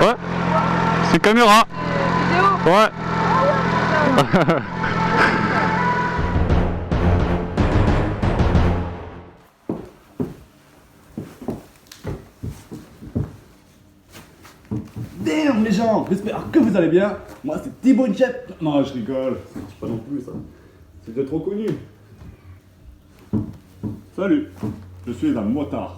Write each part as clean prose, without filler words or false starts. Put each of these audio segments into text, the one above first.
Ouais. C'est caméra. Ouais. Damn les gens, j'espère que vous allez bien. Moi c'est Thibaut Chef. Non je rigole, c'est pas non plus ça. C'est déjà trop connu. Salut, je suis un motard.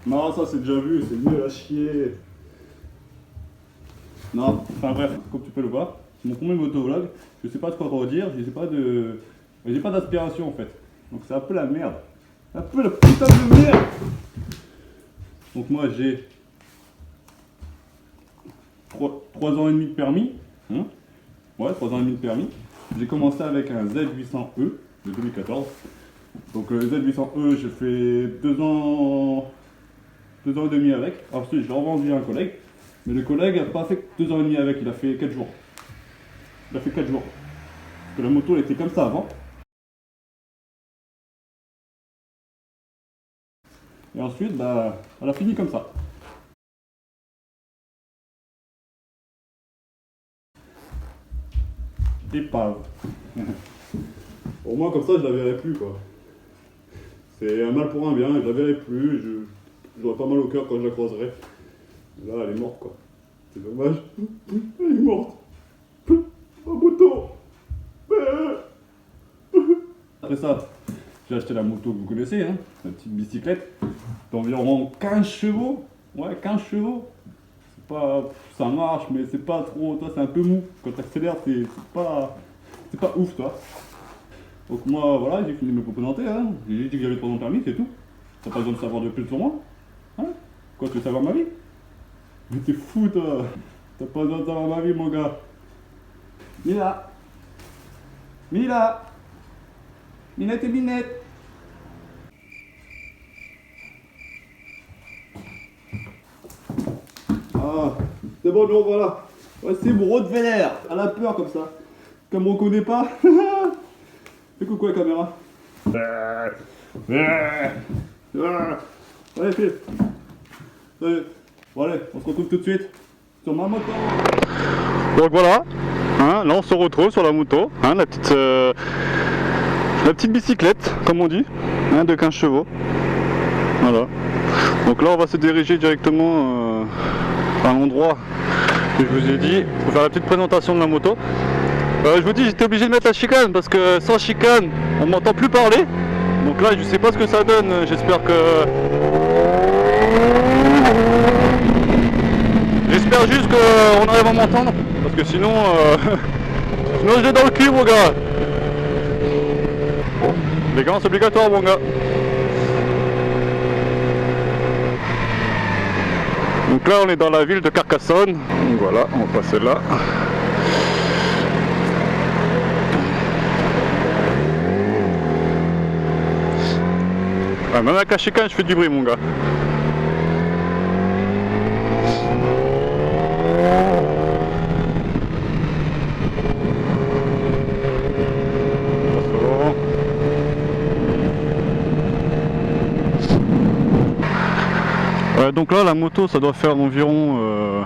Non ça c'est déjà vu, c'est nul à chier. Non, enfin bref, comme tu peux le voir, c'est mon premier motovlog. Je sais pas de quoi redire, j'ai pas d'inspiration en fait. Donc c'est un peu la merde. Un peu la putain de merde. Donc moi j'ai 3 ans et demi de permis. Hein, ouais, 3 ans et demi de permis. J'ai commencé avec un Z800E de 2014. Donc le Z800E, j'ai fait 2 ans et demi avec. Ensuite, je l'ai revendu à un collègue. Mais le collègue n'a pas fait 2 ans et demi avec, il a fait 4 jours. Il a fait 4 jours. Parce que la moto, elle était comme ça avant. Et ensuite, bah, elle a fini comme ça. Épave. Au moins, comme ça, je la verrai plus, quoi. C'est un mal pour un bien, je la verrai plus, j'aurai pas mal au cœur quand je la croiserai. Là, elle est morte, quoi. C'est dommage. Elle est morte. Un moto. Après ça, j'ai acheté la moto que vous connaissez, hein, la petite bicyclette d'environ 15 chevaux. Ouais, 15 chevaux. C'est pas, ça marche, mais c'est pas trop, toi, c'est un peu mou. Quand tu accélères, c'est pas ouf, toi. Donc moi, voilà, j'ai fini de me présenter, hein. J'ai dit que j'avais 3 ans de permis, c'est tout. T'as pas besoin de savoir de plus sur moi. Hein? Quoi, tu veux savoir ma vie? Mais t'es fou, toi. T'as pas besoin de savoir ma vie, mon gars. Mila. Mila. Minette et Minette. Ah, c'est bon, non, voilà. Ouais, c'est mon Rottweiler. Elle a peur comme ça. Comme on me reconnaît pas. Fais coucou à la caméra. Allez, file. Allez. Bon, allez, on se retrouve tout de suite sur ma moto. Donc voilà, hein, là on se retrouve sur la moto, hein, la petite bicyclette, comme on dit, hein, de 15 chevaux. Voilà. Donc là on va se diriger directement à l'endroit que je vous ai dit pour faire la petite présentation de la moto. Je vous dis, j'étais obligé de mettre la chicane parce que sans chicane on m'entend plus parler. Donc là je sais pas ce que ça donne, j'espère juste qu'on arrive à m'entendre, parce que sinon, sinon je l'ai dans le cul, mon gars. Les gants, c'est obligatoire, mon gars. Donc là, on est dans la ville de Carcassonne. Donc voilà, on va passer là. Ah, même avec la chicane, je fais du bruit, mon gars. Donc là la moto ça doit faire environ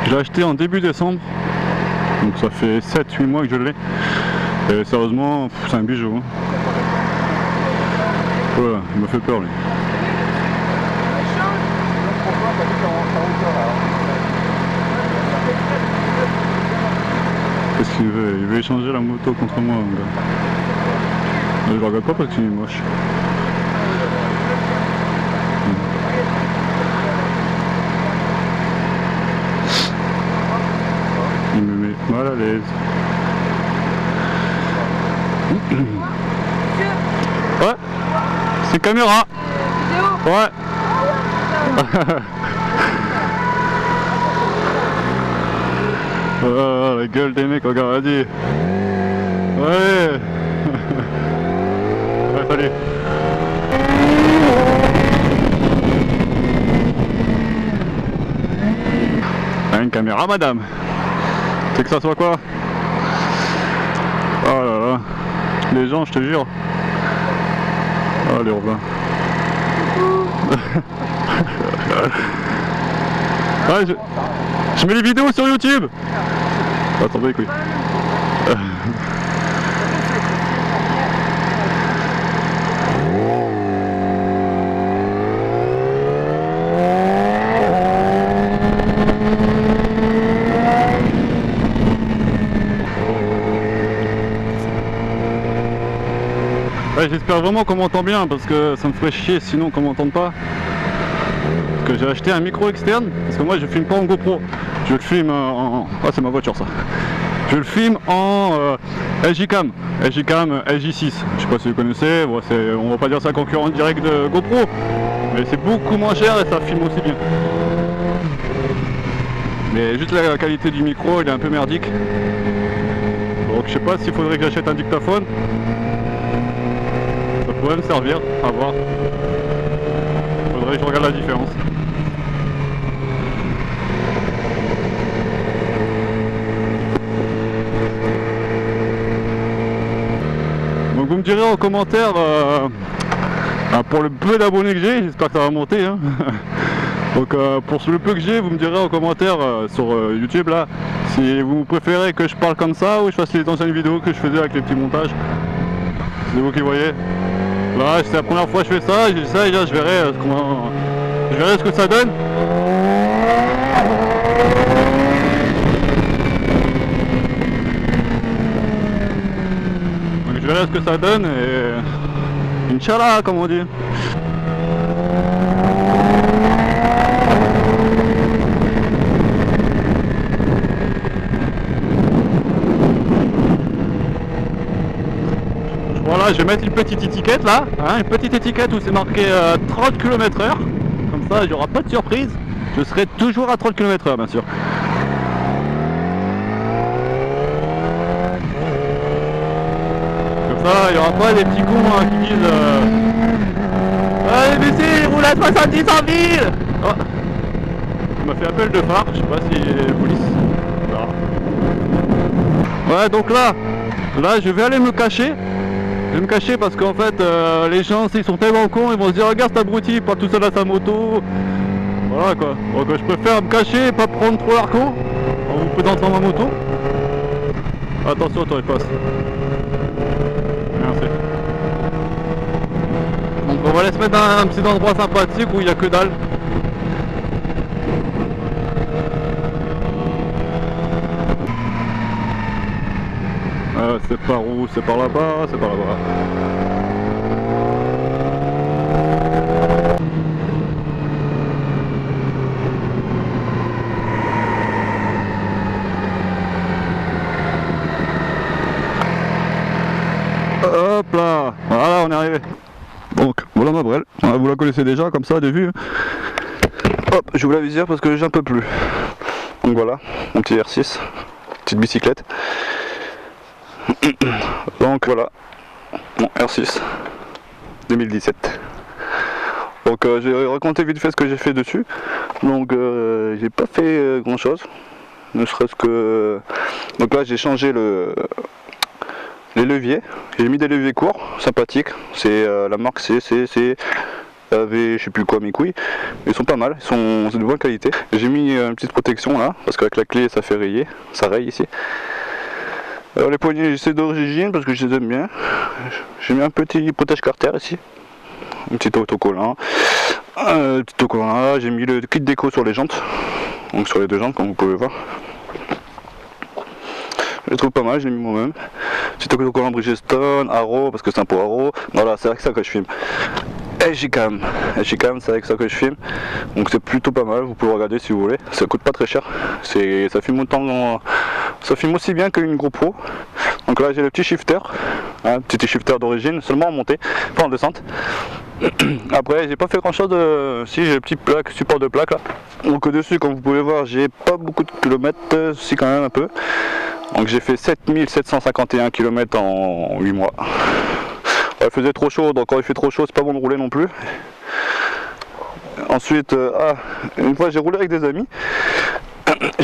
je l'ai acheté en début décembre, donc ça fait 7-8 mois que je l'ai et sérieusement c'est un bijou, hein. Voilà, il me fait peur lui. Qu'est-ce qu'il veut? Il veut échanger la moto contre moi, mon gars. Je le regarde pas parce qu'il est moche. Il me met mal à l'aise. Ouais, c'est caméra. Ouais. Oh, la gueule des mecs, regarde, vas-y. Ouais. Ouais, salut. Une caméra, madame. C'est que ça soit quoi? Oh là là. Les gens, je te jure. Oh les urbains. Ouais, je mets les vidéos sur YouTube. Attendez les couilles. Ouais, j'espère vraiment qu'on m'entend bien parce que ça me ferait chier sinon qu'on m'entende pas. Parce que j'ai acheté un micro externe parce que moi je filme pas en GoPro. Je le filme en... Ah, c'est ma voiture ça. Je le filme en LG-Cam, LG6. Je sais pas si vous connaissez, bon, on va pas dire ça concurrent direct de GoPro, mais c'est beaucoup moins cher et ça filme aussi bien. Mais juste la qualité du micro, il est un peu merdique. Donc je sais pas s'il faudrait que j'achète un dictaphone. Ça pourrait me servir, à voir. Faudrait que je regarde la différence. Donc vous me direz en commentaire pour le peu d'abonnés que j'ai, j'espère que ça va monter hein. Donc pour le peu que j'ai, vous me direz en commentaire sur YouTube là si vous préférez que je parle comme ça ou je fasse les anciennes vidéos que je faisais avec les petits montages. C'est vous qui voyez. Là c'est la première fois que je fais ça, j'ai ça et là je verrai ce que ça donne. Donc je verrai ce que ça donne et Inch'Allah comme on dit. Voilà, je vais mettre une petite étiquette là, hein, une petite étiquette où c'est marqué 30 km/h. Comme ça, il n'y aura pas de surprise. Je serai toujours à 30 km/h, bien sûr. Comme ça, il n'y aura pas des petits cons hein, qui disent allez, mais si, il roule à 70 en ville. Oh. Il m'a fait appel de phare, je sais pas si la police. Voilà. Ouais, donc là, je vais aller me cacher. Je vais me cacher parce qu'en fait les gens s'ils sont tellement cons ils vont se dire regarde cet abruti pas tout seul à sa moto. Voilà quoi. Donc je préfère me cacher et pas prendre trop l'arco en vous présentant ma moto. Attention toi il passe. Merci. Donc on va aller se mettre dans un petit endroit sympathique où il n'y a que dalle. C'est par où? C'est par là-bas, c'est par là-bas. Hop là, voilà on est arrivé. Donc voilà ma brelle, vous la connaissez déjà comme ça de vue. Hop, je vous la visière parce que j'en peux plus. Donc voilà, mon petit R6, petite bicyclette. Donc voilà, mon R6 2017. Donc j'ai raconté vite fait ce que j'ai fait dessus. Donc j'ai pas fait grand chose. Ne serait-ce que... Donc là j'ai changé les leviers. J'ai mis des leviers courts, sympathiques. C'est la marque c'est je sais plus quoi mes couilles. Ils sont pas mal, c'est de bonne qualité. J'ai mis une petite protection là, parce qu'avec la clé ça fait rayer, ça raye ici. Alors les poignées c'est d'origine parce que je les aime bien. J'ai mis un petit protège carter ici. Un petit autocollant. J'ai mis le kit déco sur les jantes. Donc sur les deux jantes comme vous pouvez voir. Je le trouve pas mal, je l'ai mis moi-même. Petit autocollant Bridgestone, Arrow, parce que c'est un pot Arrow. Voilà, c'est avec ça que je filme. LG-Cam, c'est avec ça que je filme. Donc c'est plutôt pas mal, vous pouvez regarder si vous voulez. Ça coûte pas très cher. Ça filme autant, ça filme aussi bien qu'une GoPro. Donc là j'ai le petit shifter, hein, petit shifter d'origine, seulement en montée, pas en descente. Après j'ai pas fait grand chose de... Si j'ai le petit plaque, support de plaque là. Donc dessus comme vous pouvez voir j'ai pas beaucoup de kilomètres, si quand même un peu. Donc j'ai fait 7751 km en 8 mois. Il faisait trop chaud, donc quand il fait trop chaud c'est pas bon de rouler non plus. Ensuite, une fois j'ai roulé avec des amis. Et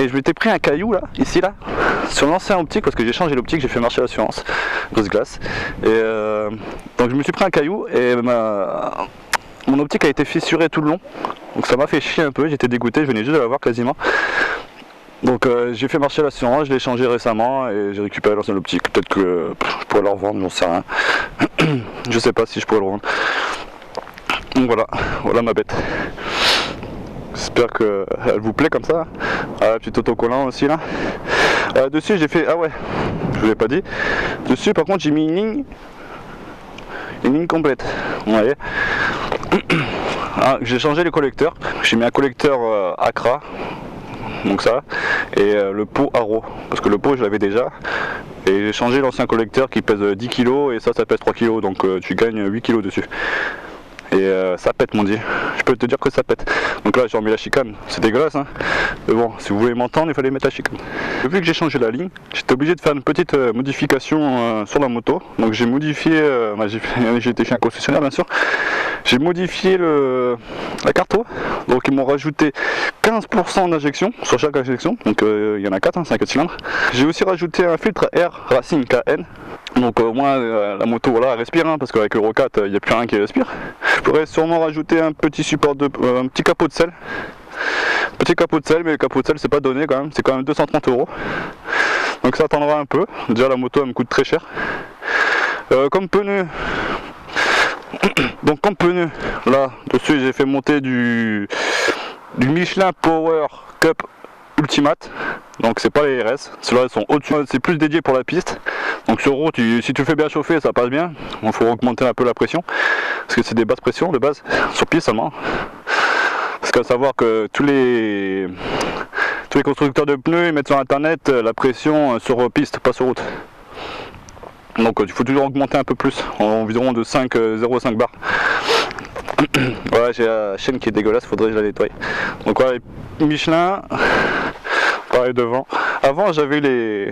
je m'étais pris un caillou là, ici là, sur l'ancien optique parce que j'ai changé l'optique, j'ai fait marcher l'assurance, grosse glace. Et donc je me suis pris un caillou et mon optique a été fissurée tout le long, donc ça m'a fait chier un peu, j'étais dégoûté, je venais juste de l'avoir quasiment. Donc j'ai fait marcher l'assurance, je l'ai changé récemment et j'ai récupéré l'ancienne optique. Peut-être que je pourrais la revendre, j'en sais rien. Je sais pas si je pourrais le revendre. Donc voilà ma bête. J'espère qu'elle vous plaît comme ça. Ah, petit autocollant aussi là. Dessus j'ai fait, ah ouais, je vous l'ai pas dit. Dessus par contre j'ai mis une ligne complète. Vous voyez. Ah, j'ai changé les collecteurs. J'ai mis un collecteur Accra. Donc ça, et le pot Arrow, parce que le pot je l'avais déjà, et j'ai changé l'ancien collecteur qui pèse 10 kg et ça pèse 3 kg, donc tu gagnes 8 kg dessus. Et ça pète mon dieu, je peux te dire que ça pète. Donc là j'ai remis la chicane, c'est dégueulasse hein. Mais bon, si vous voulez m'entendre, il fallait mettre la chicane. Vu que j'ai changé la ligne, j'étais obligé de faire une petite modification sur la moto. Donc j'ai modifié, j'ai été chez un concessionnaire bien sûr. J'ai modifié la carto, donc ils m'ont rajouté 15% d'injection sur chaque injection, donc il y en a 4, hein, 5 cylindres. J'ai aussi rajouté un filtre Air Racing KN, donc au moins la moto voilà, elle respire, hein, parce qu'avec l'Euro 4 il n'y a plus rien qui respire. Je pourrais sûrement rajouter un petit support un petit capot de sel. Petit capot de sel, mais le capot de sel c'est pas donné quand même, c'est quand même 230 €. Donc ça attendra un peu, déjà la moto elle me coûte très cher. Comme pneu, donc comme pneu, là dessus j'ai fait monter du Michelin Power Cup Ultimate, donc c'est pas les RS, ceux-là sont au-dessus, c'est plus dédié pour la piste. Donc sur route, si tu fais bien chauffer ça passe bien, il faut augmenter un peu la pression, parce que c'est des basses pressions de base, sur piste seulement. Parce qu'à savoir que tous les constructeurs de pneus ils mettent sur internet la pression sur piste, pas sur route. Donc il faut toujours augmenter un peu plus, environ de 0,5 bar. Voilà, j'ai la chaîne qui est dégueulasse, faudrait que je la nettoie. Donc voilà, les Michelin, pareil devant. Avant j'avais les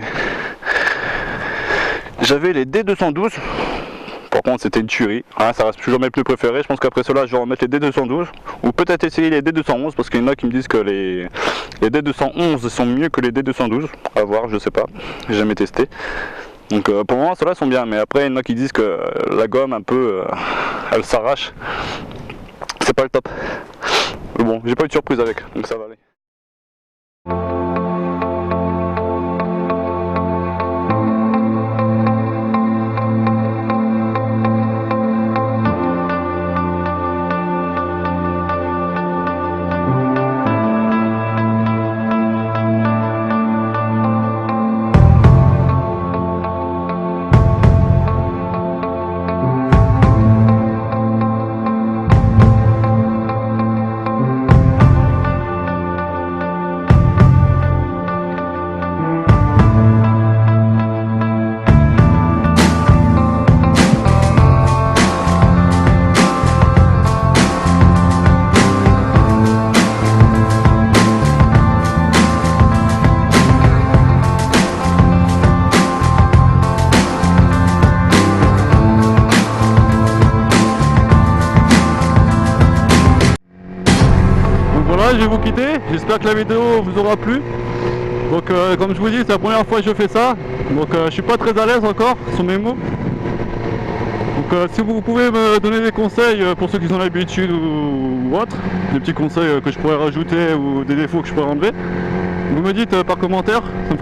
D212. Par contre c'était une tuerie, hein, ça reste toujours mes pneus préférés. Je pense qu'après cela je vais remettre les D212 ou peut-être essayer les D211 parce qu'il y en a qui me disent que les D211 sont mieux que les D212. À voir, je sais pas, j'ai jamais testé. Donc pour le moment ceux-là sont bien, mais après il y en a qui disent que la gomme un peu elle s'arrache, c'est pas le top. Mais bon, j'ai pas eu de surprise avec, donc ça va aller. Je vais vous quitter, j'espère que la vidéo vous aura plu. Donc comme je vous dis, c'est la première fois que je fais ça, donc je suis pas très à l'aise encore sur mes mots. Donc si vous pouvez me donner des conseils pour ceux qui ont l'habitude ou autre, des petits conseils que je pourrais rajouter ou des défauts que je pourrais enlever, vous me dites par commentaire, ça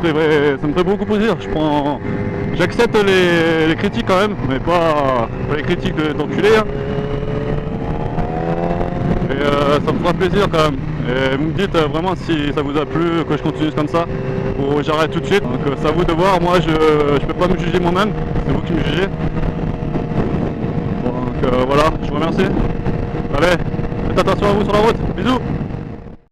me ferait beaucoup plaisir. J'accepte les critiques quand même, mais pas les critiques d'enculés. Hein. Et ça me fera plaisir quand même. Et vous me dites vraiment si ça vous a plu, que je continue comme ça, ou j'arrête tout de suite. Donc c'est à vous de voir, moi je peux pas me juger moi-même, c'est vous qui me jugez. Donc voilà, je vous remercie. Allez, faites attention à vous sur la route, bisous.